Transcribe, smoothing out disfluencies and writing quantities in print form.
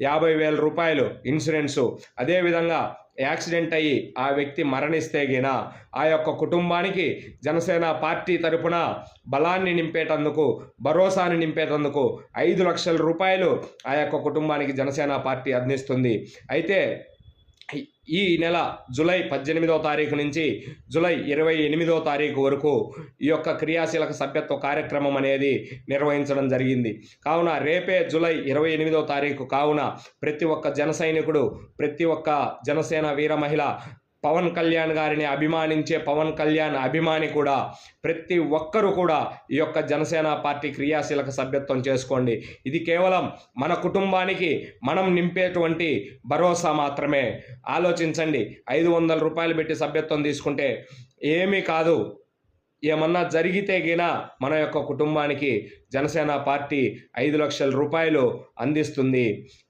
50,000 insurance. అదేవిధంగా accident అయ్యి ఆ వ్యక్తి మరణిస్తే గిన ఆ యొక్క కుటుంబానికి జనసేన పార్టీ తరపున బలాన్ని నింపేటందుకు, భరోసాని నింపేటందుకు 5,00,000 ఆ యొక్క కుటుంబానికి జనసేన పార్టీ అందిస్తుంది. అయితే ఈ నెల జూలై 18వ తారీఖు నుంచి జూలై 28వ తారీఖు వరకు ఈ యొక్క క్రియాశీలక సభ్యత్వ కార్యక్రమం అనేది నిర్వహించడం జరిగింది. కావున రేపే జూలై 28వ తారీఖు కావున ప్రతి ఒక్క జన సైనికుడు, ప్రతి ఒక్క జనసేన వీర మహిళ, పవన్ కళ్యాణ్ గారిని అభిమానించే పవన్ కళ్యాణ్ అభిమాని కూడా ప్రతి ఒక్కరూ కూడా ఈ యొక్క జనసేన పార్టీ క్రియాశీలక సభ్యత్వం చేసుకోండి. ఇది కేవలం మన కుటుంబానికి మనం నింపేటువంటి భరోసా మాత్రమే. ఆలోచించండి, 500 రూపాయలు పెట్టి సభ్యత్వం తీసుకుంటే ఏమీ కాదు. ఏమన్నా జరిగితే గిన మన యొక్క కుటుంబానికి జనసేన పార్టీ 5,00,000 రూపాయలు అందిస్తుంది.